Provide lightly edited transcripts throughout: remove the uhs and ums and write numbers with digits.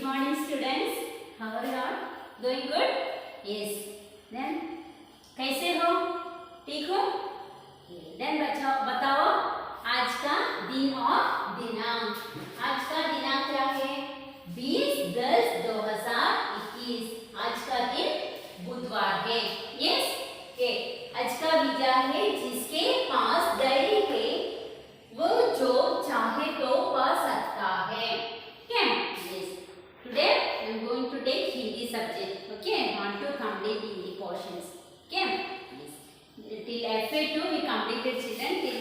morning students. How are you all? Doing good? Yes. Then कैसे हो? ठीक हो? Then बताओ आज का दिन और दिनांक. आज का दिनांक क्या है? 20/10/2021. आज का दिन बुधवार है. Yes? Okay. आज का विचार है जिसके पास डायरी है वो जो चाहे तो पढ़ सकता है. Okay? Yes. Today I am going to take Hindi subject. Okay? I want to complete Hindi portions. Okay? Yes. Till FA2 we completed children till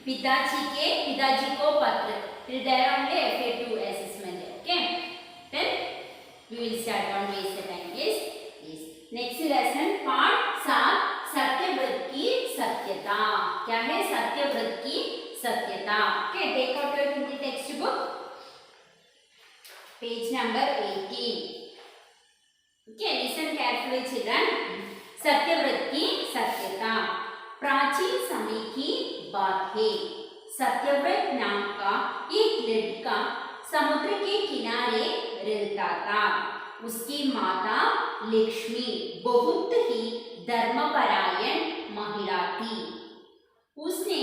पिताजी को पत्र. Till there only FA2 assessment. Okay? Then we will start on waste the time. Yes? Yes. Next lesson part 7 Satyavrat की सत्यता. क्या है सत्यव्रत की सत्यता? Okay, take out your Hindi textbook. Page number 18. Okay, listen carefully children. Satyavrat की सत्यता. प्राचीन समय की बात है. सत्यव्रत नाम का एक लड़का समुद्र के किनारे रहता था. उसकी माता लक्ष्मी बहुत ही धर्मपरायण महिला थी. उसने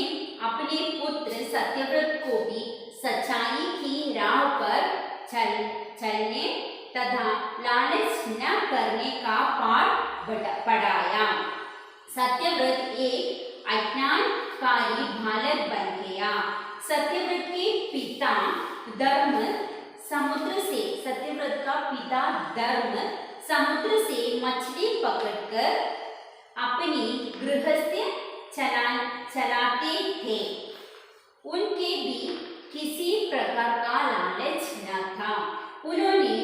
अपने पुत्र सत्यव्रत को भी सच्चाई की राह पर चलने तथा लालच न करने का पाठ पढ़ाया. सत्यव्रत एक अज्ञानकारी बालक बन गया. सत्यव्रत के पिता धर्म सत्यव्रत का पिता धर्म समुद्र से मछली पकड़कर अपनी गृहस्थी चलाते थे. उनके भी किसी प्रकार का लालच न था. उन्होंने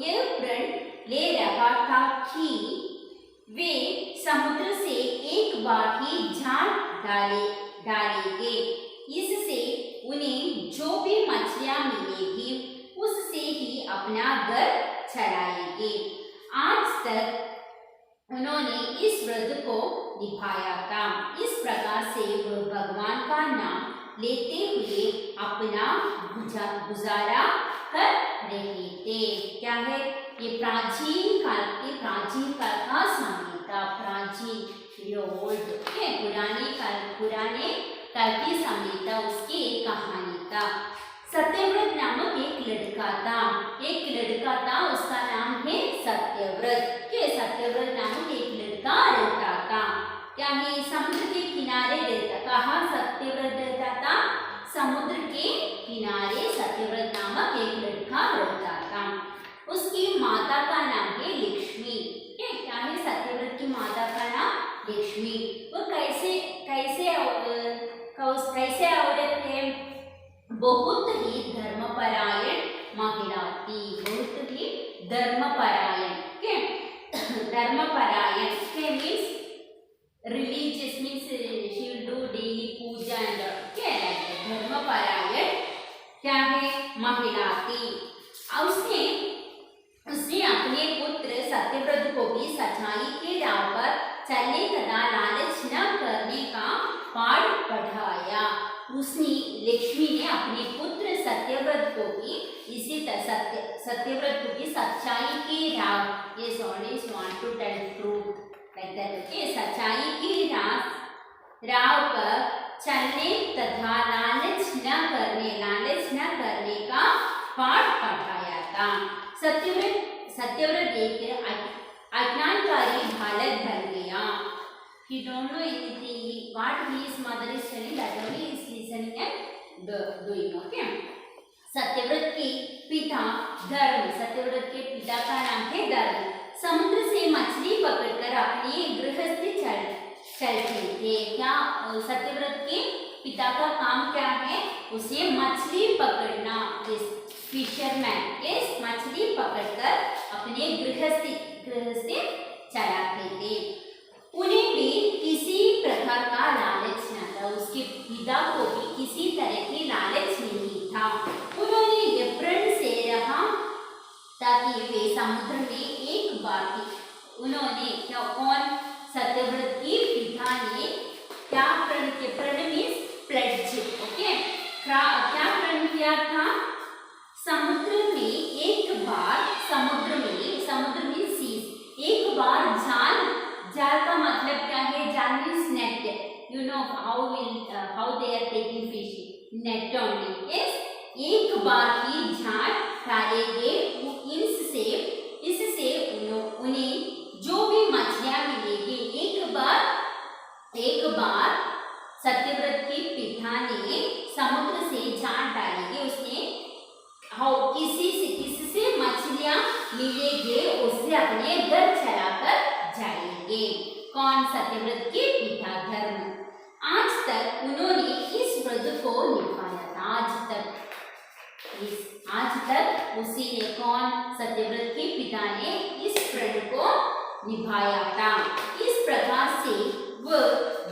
यह प्रण ले रखा था कि वे समुद्र से एक बार ही जान डालेंगे. इससे उन्हें जो भी मछलियां मिलेगी उससे ही अपना घर चलाएंगे. आज तक उन्होंने इस व्रत को निभाया था. इस प्रकार से वह भगवान का नाम लेते हुए अपना गुजारा कर रहे थे. क्या है ये? प्राचीन काल का समय था. प्राचीन पुराने काल की समय था. उसकी एक कहानी था. सत्यव्रत नामक एक लड़का था. उसका नाम है सत्यव्रत. सत्यव्रत नामक एक लड़का रहता था. क्या है? समुद्र के किनारे रहता. कहाँ सत्यव्रत रहता था? समुद्र के किनारे सत्यव्रत नामक एक लड़का रहता था. उसकी माता का नाम है लक्ष्मी. क्या है? सत्यव्रत की माता का नाम लक्ष्मी. वो कैसे औरत है? बहुत ही धर्मपरायण महिला थी. बहुत ही धर्मपरायण. धर्मपरायण means religious means she will do daily puja and धर्मपरायण क्या है? महिला थी. उसने अपने पुत्र सत्यव्रत को भी सच्चाई के राह पर चलने तथा लालच न करने का पाठ पढ़ाया. लक्ष्मी ने अपने पुत्र सत्यव्रत को भी सत्यव्रत को भी सच्चाई की राह. Yes, always want to tell truth like that. Okay, सच्चाई की राह पर चलने तथा लालच न करने का पाठ पढ़ाया था. सत्यव्रत एक अज्ञानकारी बालक बन गया. He don't know anything. What his mother is telling, that only he is listening and doing. Okay. Satyavrat के पिता का नाम है धर्म. समुद्र से मछली पकड़कर अपनी गृहस्थी चलते थे. क्या सत्यव्रत के पिता का काम क्या है? उसे मछली पकड़ना. फिशरमैन. मछली पकड़कर अपने गृहस्थी चलाते थे. उन्हें भी किसी प्रकार का लालच न था. उसके पिता को भी किसी तरह की लालच नहीं था. उन्होंने ये प्रण से रहा ताकि वे समुद्र में एक बार ही सत्यव्रत की पिता ने क्या प्रण किया? प्रण मीन्स प्लेज. ओके, क्या प्रण किया था? समुद्र में एक they are taking fish? Net only. Yes. एक बार ही झाड़ डालेंगे, इससे उन्हें जो भी मछलियां मिलेगी, एक बार सत्यव्रत के पिता ने समुद्र से झाड़ डालेंगे, उसने किसी से मछलियां मिलेंगे, उससे अपने घर चलाकर जाएंगे। कौन? सत्यव्रत के पिता धर्म। आज तक उन्होंने इस व्रत को निभाया था। आज तक उसी ने, कौन? सत्यव्रत के पिता ने इस व्रत को निभाया था। इस प्रकार से वह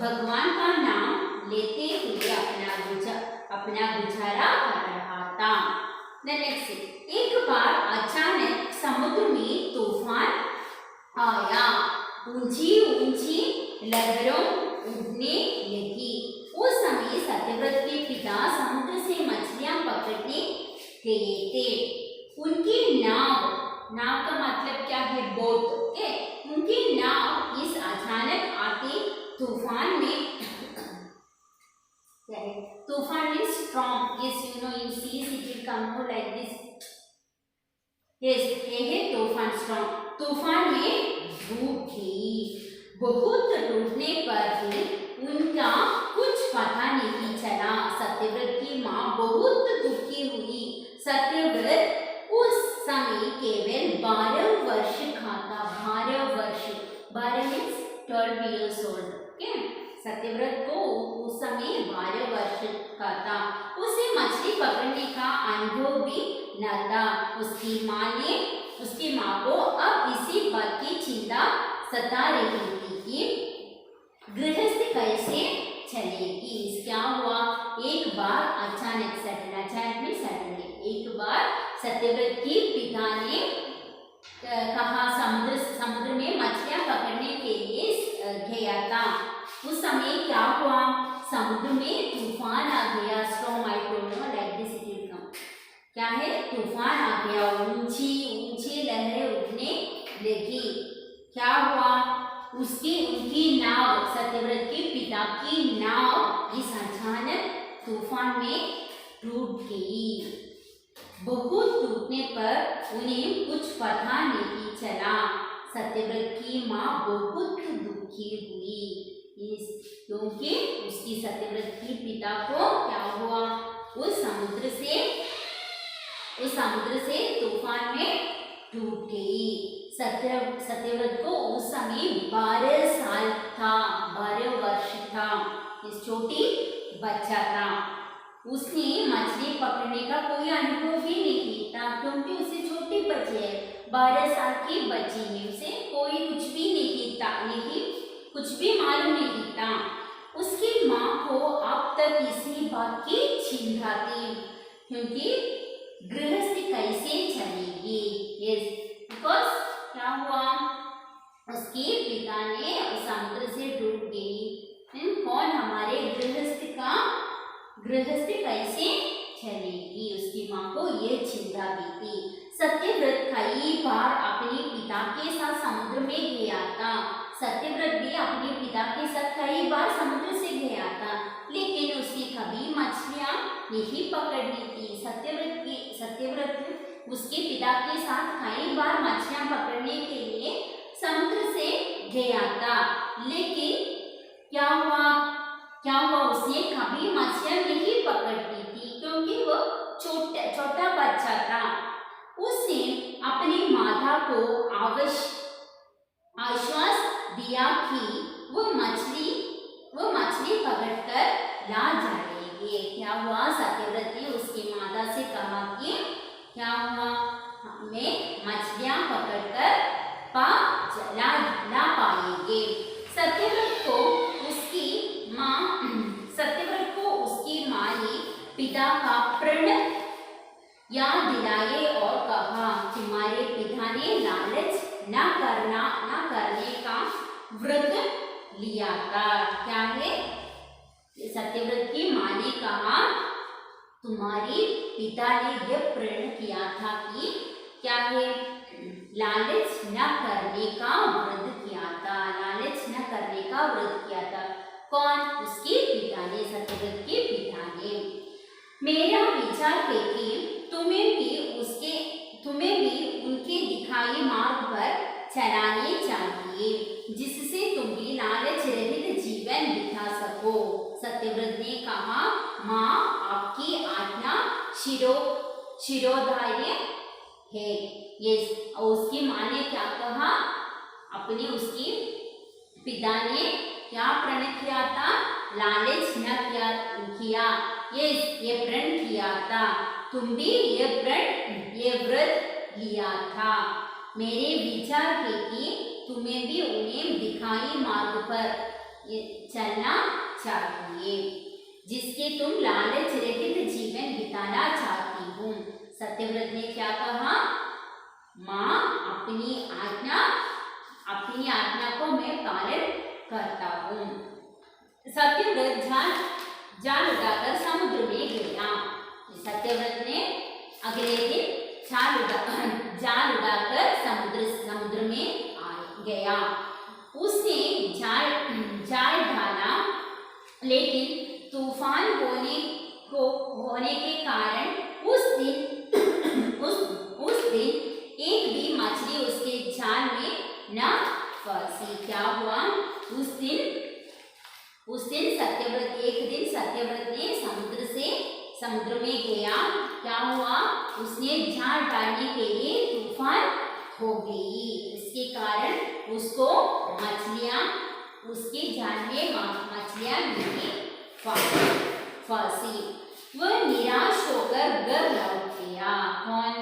भगवान का नाम लेते हुए अपना गुजारा कर रहा था। नेक्स्ट, एक बार अचानक समुद्र में तूफान आया, ऊंची ऊंची लहरों उठने लगी। उस समय सत्यव्रत के पिता समुद्र से मछलियां पकड़ने गए थे। उनकी नाव का मतलब क्या है? बोट। ओके, उनकी नाव इस अचानक आते तूफान में क्या है? तूफान means storm. Yes, you know, in sees it will come like this. Yes, ये है तूफान, स्टॉर्म। तूफान में डूब गई। बहुत डूबने पर भी उनका कुछ पता नहीं चला। सत्यव्रत की माँ बहुत दुखी हुई। सत्यव्रत उस समय केवल 12 वर्ष का था। 12 means 12 years old। Okay, Satyavrat को उस समय 12 वर्ष का था। उसे मछली पकड़ने का अनुभव भी न था। उसकी माँ को अब इसी बात की चिंता सता रही थी कि गृहस्थी कैसे चलेगी। क्या हुआ? एक बार अचानक सडनली एक बार सत्यव्रत की पिता ने कहा समुद्र में मछलियां पकड़ने के लिए गया था। उस समय क्या हुआ? समुद्र में तूफान आ गया। Storm, I don't know, like this it will come. क्या है? तूफान आ गया। ऊंची लहरें उठने लगी। क्या हुआ? उनकी नाव, सत्यव्रत के पिता की नाव इस अचानक तूफान में टूट गई। बहुत टूटने पर उन्हें कुछ पता नहीं चला। सत्यव्रत की माँ बहुत दुखी हुई, क्योंकि उसकी सत्यव्रत की पिता को क्या हुआ? उस समुद्र से तूफान में टूट गई। सत्यव्रत को उस समय 12 साल था, 12 वर्ष था। इस छोटी बच्चा था। उसने मछली पकड़ने का कोई अनुभव भी नहीं था, क्योंकि उसे छोटी बच्ची है, 12 साल की बच्ची है। उसे कोई कुछ भी नहीं था, कुछ भी मालूम नहीं था। उसकी माँ को अब तक इसी बात की चिंता थी, क्योंकि गृहस्थी कैसे चलेगी। यस, बिकॉज क्या हुआ? उसके पिता ने समुद्र से डूब गई। कौन? हमारे गृहस्थी कैसे चलेगी? उसकी माँ को ये चिंता भी थी। सत्यव्रत कई बार अपने पिता के साथ समुद्र में गया था। सत्यव्रत भी अपने पिता के साथ कई बार समुद्र से गया था, लेकिन उसने कभी मछलियां नहीं पकड़ी थी। सत्यव्रत उसके पिता के साथ कई बार मछलियां पकड़ने के लिए समुद्र से गया था, लेकिन क्या हुआ? उसने कभी मछलियां नहीं पकड़ी थी, क्योंकि वो छोटा बच्चा था। उसने अपनी माता को आश्वास दिया कि वो मछली पकड़कर ला जाएंगे। क्या हुआ? सत्यव्रत ने उसकी माता से कहा कि क्या हुआ? हमें मछलियां पकड़कर ला पाएंगे। सत्यव्रत को उसकी माँ ने पिता का प्रण याद दिलाए और कहा, तुम्हारे पिता ने लालच न करने का व्रत लिया था। क्या है? सत्यव्रत की माँ ने कहा, तुम्हारे पिता ने यह प्रण किया था कि क्या है? लालच न करने का व्रत किया था। कौन? उसके पिता ने, सत्यव्रत के पिता मेरा विचार है कि तुम्हें भी उनके दिखाए मार्ग पर चलाने चाहिए, जिससे तुम भी लालच रहित जीवन बिता सको। सत्यव्रत ने कहा, माँ आपकी आज्ञा शिरोधार्य है। ये उसकी माँ ने क्या कहा, उसकी पिता ने क्या प्रण किया था, लालच न किया, ये प्रण किया था। तुम भी ये व्रत लिया था। मेरे विचार है कि तुम्हें भी उन्हें दिखाई मार्ग पर चलना चाहिए, जिसके तुम लालच रहित जीवन बिताना चाहती हो। सत्यव्रत ने क्या कहा, माँ अपनी आज्ञा को मैं पालन करता हूँ। सत्यव्रत जाल उड़ाकर समुद्र में गया। सत्यव्रत ने अगले दिन जाल उड़ाकर समुद्र में गया। उसने जाल डाला, लेकिन तूफान होने के कारण उस दिन एक भी मछली उसके जाल में न फंसी। क्या हुआ, उस दिन सत्यव्रत ने समुद्र में गया। क्या हुआ, उसने जाल डालने के लिए तूफान हो गई। इसके कारण उसको उसके जाल में मछलियां नहीं फंसी। वह निराश होकर घर लौट गया। कौन,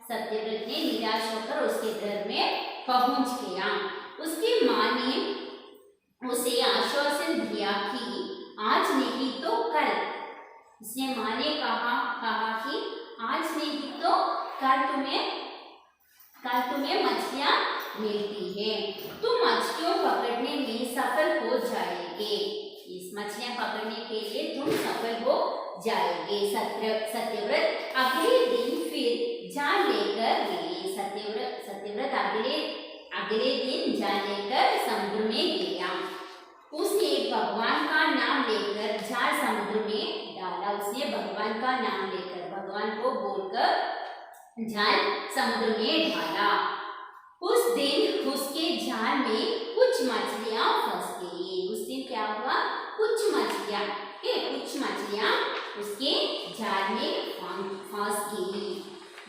सत्यव्रत ने निराश होकर उसके घर में पहुंच गया। उसकी माँ ने उसे आश्वासन दिया कि आज नहीं तो कल। उसने माँ ने कहा कि आज नहीं तो कल तुम्हें मछलियां मिलती है, तुम मछलियों पकड़ने में सफल हो जाएंगे। इस मछलियां पकड़ने के लिए तुम सफल हो जाएंगे। सत्यव्रत अगले दिन फिर जाल लेकर गए। सत्यव्रत अगले दिन जाल लेकर समुद्र में गया। उसने भगवान का नाम लेकर जाल समुद्र में डाला। भगवान को बोलकर जाल समुद्र में डाला। उस दिन उसके जाल में कुछ मछलियां फंस गई। उस दिन क्या हुआ, कुछ मछलियां उसके जाल में फंस गई,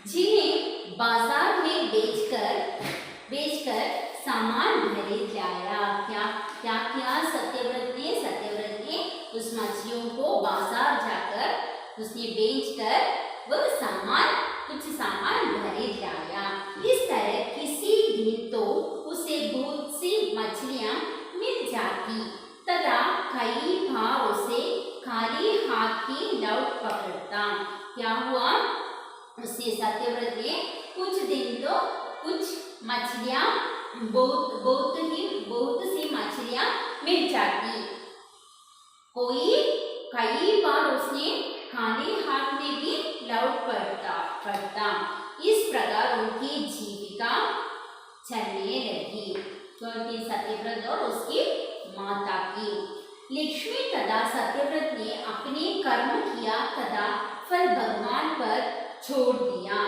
जिन्हें बाजार में बेचकर सामान भरे जाया। क्या किया सत्यव्रत ने उस मछलियों को बाजार जाकर उसने बेचकर वह कुछ सामान भरे जाया। इस तरह किसी दिन तो उसे बहुत सी मछलियां मिल जाती तथा कई बार उसे खाली हाथ ही लौट पकड़ता। क्या हुआ, उससे सत्यव्रत ने कुछ दिन तो कुछ मछलियां बहुत सी मछलियां मिल जाती, कई बार उसने खाली हाथ में भी लौट पड़ता। इस प्रकार उनकी जीविका चलने लगी। क्योंकि सत्यव्रत और उसकी माता की। लक्ष्मी तथा सत्यव्रत ने अपने कर्म किया तथा फल भगवान पर छोड़ दिया।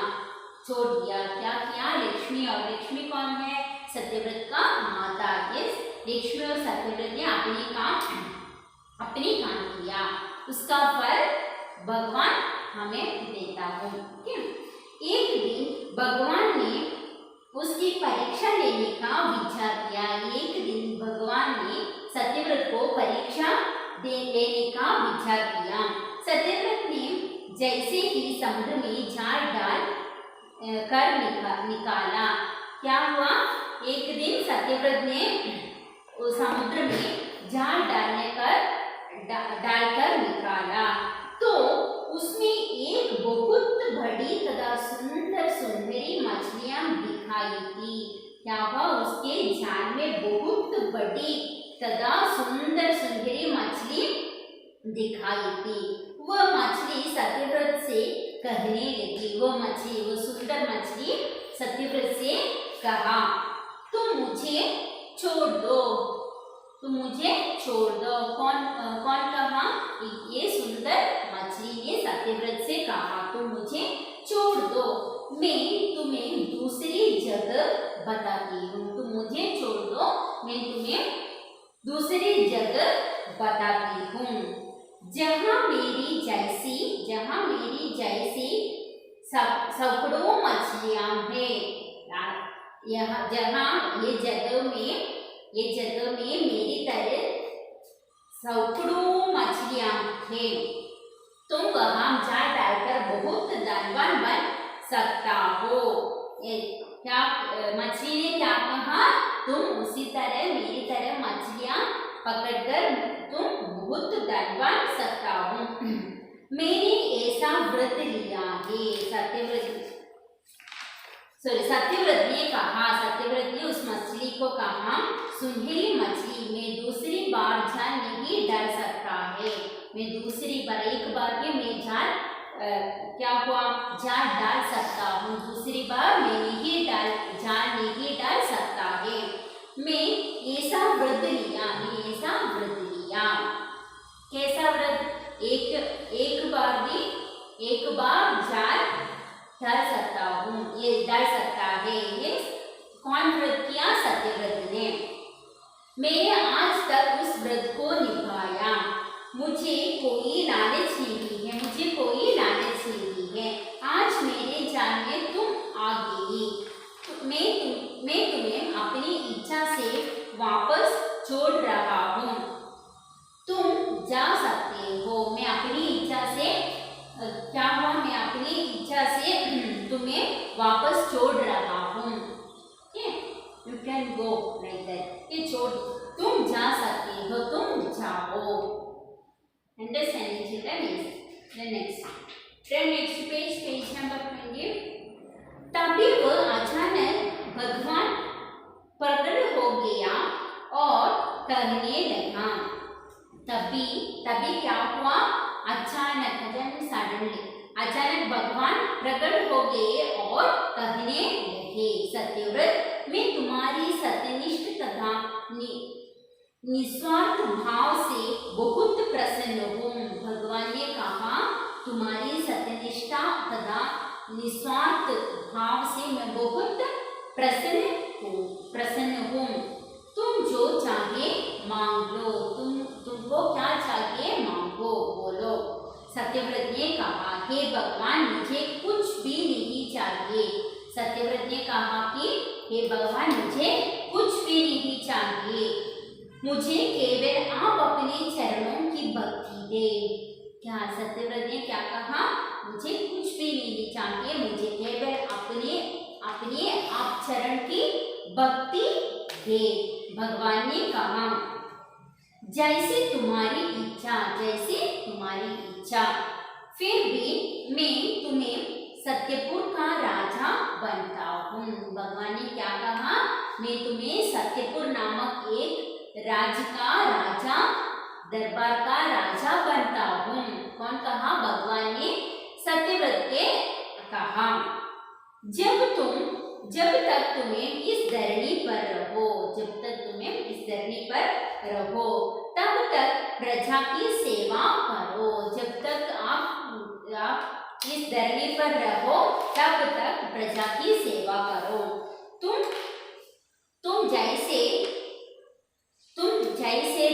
क्या किया, लक्ष्मी कौन है, सत्यव्रत का माता। लक्ष्मी और सत्यव्रत ने अपने काम किया, उसका फल भगवान हमें देता है। एक दिन भगवान ने उसकी परीक्षा लेने का विचार किया। एक दिन भगवान ने सत्यव्रत को परीक्षा लेने का विचार किया। सत्यव्रत ने जैसे ही समुद्र में जाल डाल कर निकाला। क्या हुआ, एक दिन सत्यव्रत ने समुद्र में जाल डालकर निकाला तो उसमें एक बहुत बड़ी तथा सुंदरी मछलियां दिखाई दी। क्या हुआ, उसके जाल में बहुत बड़ी तथा सुंदरी मछली दिखाई दी। वह मछली सत्यव्रत से कहने लगी, वो सुंदर मछली सत्यव्रत से कहा, तुम मुझे छोड़ दो। कौन कहा, ये सुंदर मछली मछली ने सत्यव्रत से कहा, तुम मुझे छोड़ दो, मैं तुम्हें दूसरी जगह बताती हूँ। तुम मुझे छोड़ दो, मैं तुम्हें दूसरी जगह बताती हूँ। जहाँ मेरी जैसी सैकड़ों मछलियाँ हैं, यहाँ जहाँ ये जगह में मेरी तरह सैकड़ों मछलियाँ हैं, तुम वहाँ जाल डालकर बहुत धनवान बन सकता हो। क्या मछली ने क्या कहा, तुम उसी तरह मेरी तरह मछलियाँ पकड़कर तुम बहुत धनवान सकता हो। मैंने ऐसा व्रत लिया है। सत्यव्रत ने उस मछली को कहा, सुनहरी मछली, मैं दूसरी बार जाल नहीं डाल सकता है। मैं दूसरी बार, एक बार में मैं जाल डाल सकता हूँ, दूसरी बार मैं जाल नहीं डाल सकता है। मैं ऐसा व्रत लिया। कैसा व्रत? एक बार जाल डाल सकता हूँ, ये डाल सकता है। ये कौन व्रत किया? सत्यव्रत ने। मैंने आज तक उस व्रत को निभाया। मुझे कोई लालच नहीं है। आज मेरे जाल में तुम आ गई, तो मैं तुम्हें अपनी इच्छा से वापस छोड़ रहा हूँ। तुम जा सकते हो। मैं अपनी इच्छा से तुम्हें वापस छोड़ रहा हूँ। You can go like that. ये छोड़, तुम जा सकते हो, तुम जाओ। Understanding children? Next page number 20। तभी वह अचानक भगवान प्रकट हो गया और कहने लगा। तभी क्या हुआ? अचानक भगवान प्रकट हो गए और कहने लगे, सत्यव्रत, मैं तुम्हारी सत्यनिष्ठ तथा निस्वार्थ भाव से बहुत प्रसन्न हूँ। भगवान ने कहा, तुम्हारी सत्यनिष्ठा तथा निस्वार्थ भाव से मैं बहुत प्रसन्न हूँ। तुम जो चाहे मांग लो। तुमको क्या चाहिए मांगो, बोलो। सत्यव्रत ने कहा, हे भगवान, मुझे कुछ भी नहीं चाहिए। सत्यव्रत ने कहा कि हे भगवान, मुझे कुछ भी नहीं चाहिए। मुझे केवल आप अपने चरणों की भक्ति दे। क्या सत्यव्रत ने क्या कहा? मुझे कुछ भी नहीं चाहिए, मुझे केवल अपने आप चरण की भक्ति दे। भगवान ने कहा, जैसे तुम्हारी इच्छा। फिर भी मैं तुम्हें सत्यपुर का राजा बनता हूँ। भगवान ने क्या कहा? मैं तुम्हें सत्यपुर नामक एक राज्य का राजा, दरबार का राजा बनता हूँ। कौन कहा? भगवान ने सत्यव्रत के कहा। जब तक तुम्हें इस धरनी पर रहो, तब तक प्रजा की सेवा करो। जब तक आप इस धरनी पर रहो, तब तक प्रजा की सेवा करो। तुम जैसे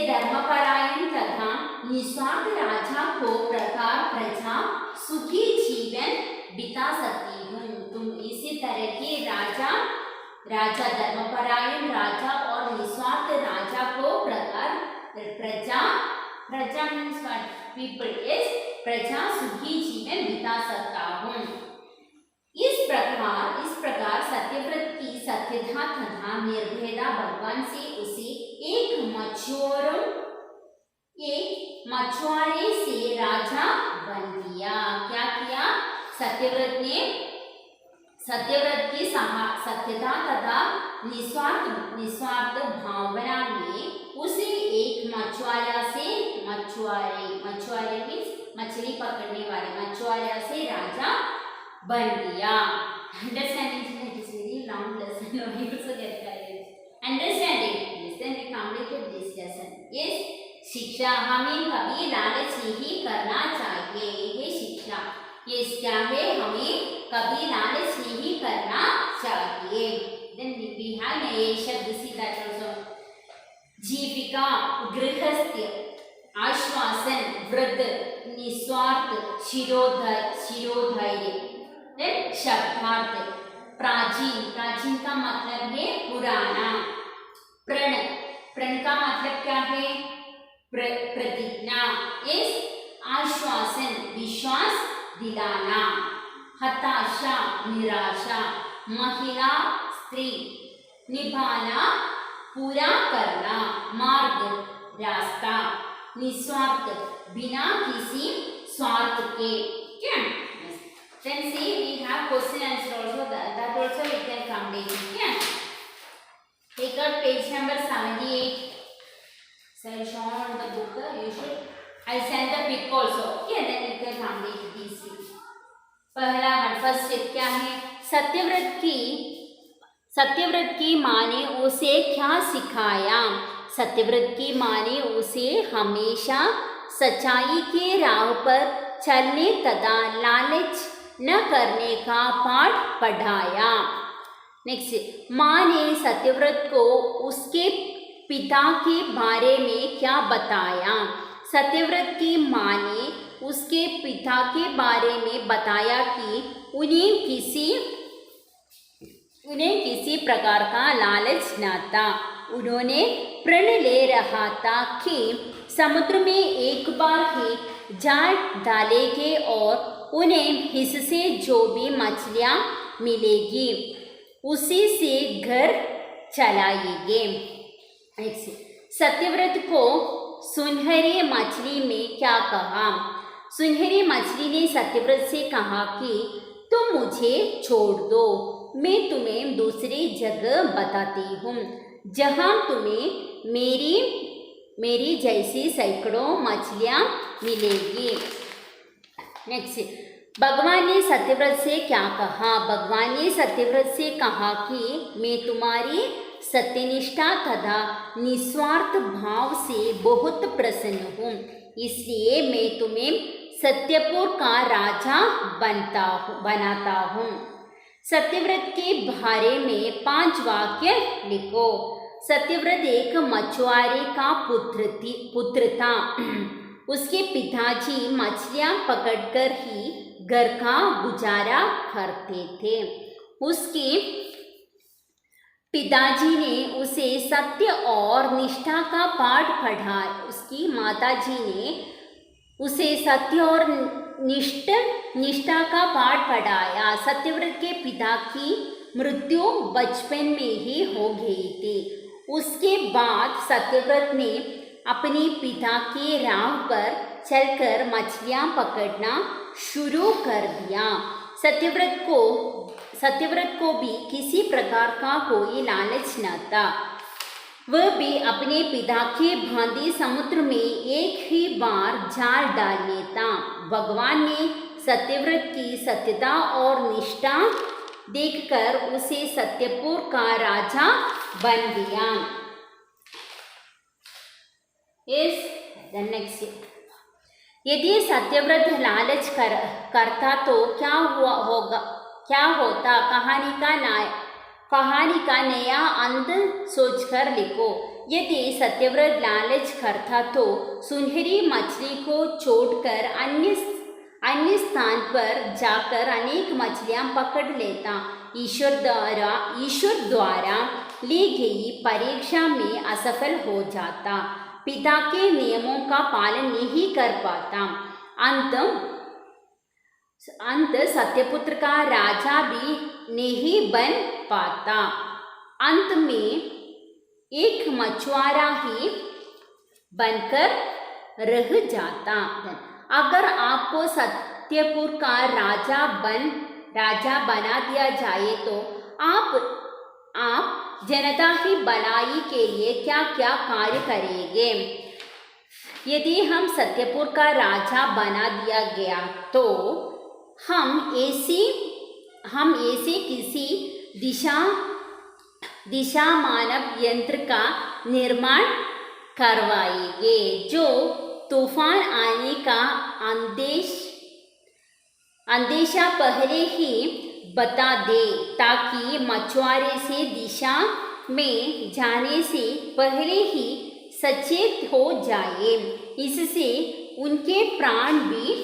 धर्मपरायण तथा निस्वार्थ राजा को प्रकार प्रजा सुखी जीवन बिता सकती हूँ। तुम इसी तरह के राजा धर्मपरायण राजा और निस्वार्थ राजा को प्रजा मीन्स पीपल इज प्रजा सुखी जीवन बिता सकता हूँ। इस प्रकार सत्यव्रत की सत्यता तथा निर्भयता भगवान से उसे एक मछुआरे से राजा बन दिया। क्या किया? सत्यव्रत की सत्यता तथा निस्वार्थ भावना में उसे एक मछुआरे मीन्स मछली पकड़ने वाले मछुआरे से राजा बन दिया। Understanding is very long lesson. No, you also get tired. Understanding. Yes, then we completed this lesson. Yes, शिक्षा हमें कभी लालच नहीं करना चाहिए। हमेशा। ये क्या है, हमें कभी लालच नहीं करना चाहिए। देन वी हैव नए शब्द सी दैट आल्सो। जीविका गृहस्थ्य, आश्वासन व्रत, निस्वार्थ शिरोधैर्य। देन शब्दार्थ प्राचीन, प्राचीन का मतलब है पुराना। प्रण, प्रण का मतलब क्या है, प्रतिज्ञा। इस आश्वासन विश्वास दिलाना। हताशा निराशा, महिला स्त्री, निभाना पूरा करना, मार्ग रास्ता, निस्वार्थ बिना किसी स्वार्थ के। क्या? Then see we have question answer also, that also we can complete. Yeah. Take out page number 78. So I show on the book. You should. I send the pic also. Okay. Then you can complete these things. पहला first step क्या है, सत्यव्रत की माँ ने उसे क्या सिखाया। सत्यव्रत की माँ ने उसे हमेशा सच्चाई के राह पर चलने तथा लालच न करने का पाठ पढ़ाया। नेक्स्ट, माँ ने सत्यव्रत को उसके पिता के बारे में क्या बताया। सत्यव्रत की माँ ने उसके पिता के बारे में बताया कि उन्हें किसी प्रकार का लालच न था। उन्होंने प्रण ले रहा था कि समुद्र में एक बार ही जाल डालेंगे और उन्हें हिस्से जो भी मछलियाँ मिलेगी उसी से घर चलाएंगे। सत्यव्रत को सुनहरी मछली में क्या कहा। सुनहरी मछली ने सत्यव्रत से कहा कि तुम मुझे छोड़ दो, मैं तुम्हें दूसरी जगह बताती हूँ जहाँ तुम्हें मेरी जैसी सैकड़ों मछलियाँ मिलेगी। नेक्स्ट, भगवान ने सत्यव्रत से क्या कहा। भगवान ने सत्यव्रत से कहा कि मैं तुम्हारी सत्यनिष्ठा तथा निस्वार्थ भाव से बहुत प्रसन्न हूँ, इसलिए मैं तुम्हें सत्यपुर का राजा बनाता हूँ। सत्यव्रत के बारे में 5 वाक्य लिखो। सत्यव्रत एक मछुआरे का पुत्र था। उसके पिताजी मछलियाँ पकड़कर ही घर का गुजारा करते थे। उसके पिताजी ने उसे सत्य और निष्ठा का पाठ पढ़ाया। उसकी माताजी ने उसे सत्य और निष्ठा का पाठ पढ़ाया। सत्यव्रत के पिता की मृत्यु बचपन में ही हो गई थी। उसके बाद सत्यव्रत ने अपने पिता के राह पर चलकर मछलियाँ पकड़ना शुरू कर दिया। सत्यव्रत को भी किसी प्रकार का कोई लालच न था। वह भी अपने पिता के भांति समुद्र में एक ही बार जाल डालने था। भगवान ने सत्यव्रत की सत्यता और निष्ठा देखकर उसे सत्यपुर का राजा बन दिया। यदि सत्यव्रत लालच करता तो क्या होता। कहानी का नया अंत सोचकर लिखो। यदि सत्यव्रत लालच करता तो सुनहरी मछली को छोड़कर अन्य स्थान पर जाकर अनेक मछलियाँ पकड़ लेता। ईश्वर द्वारा ली गई परीक्षा में असफल हो जाता। पिता के नियमों का पालन नहीं कर पाता। अंत सत्यपुत्र का राजा भी नहीं बन पाता। अंत में एक मछुआरा ही बनकर रह जाता। अगर आपको सत्यपुर का राजा बना दिया जाए तो आप जनता की भलाई के लिए क्या क्या कार्य करेंगे। यदि हम सत्यपुर का राजा बना दिया गया तो हम ऐसे किसी दिशा मानव यंत्र का निर्माण करवाएंगे जो तूफान आने का अंदेशा पहले ही बता दे ताकि मछुआरे से दिशा में जाने से पहले ही सचेत हो जाए। इससे उनके प्राण भी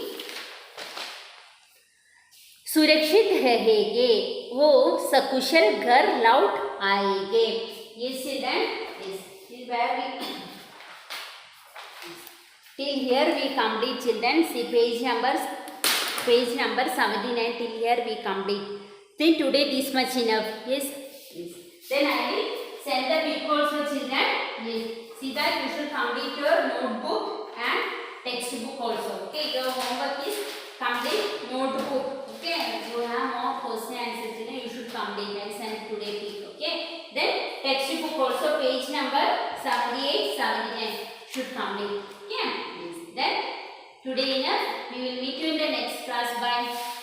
सुरक्षित रहेंगे, वो सकुशल घर लौट आएंगे। ये children is where we till here we complete children. See page number 79 till here we complete. Then today this much enough. Yes. Yes. Then I will send the pic also children. Yes. See that you should complete your notebook and textbook also. Okay. Your homework is complete notebook. Okay. You have more question answer children. You should complete and send today pic. Okay. Then textbook also page number 78, 79 should complete. Okay. Yes. Then today enough. We will meet you in the next class. Bye.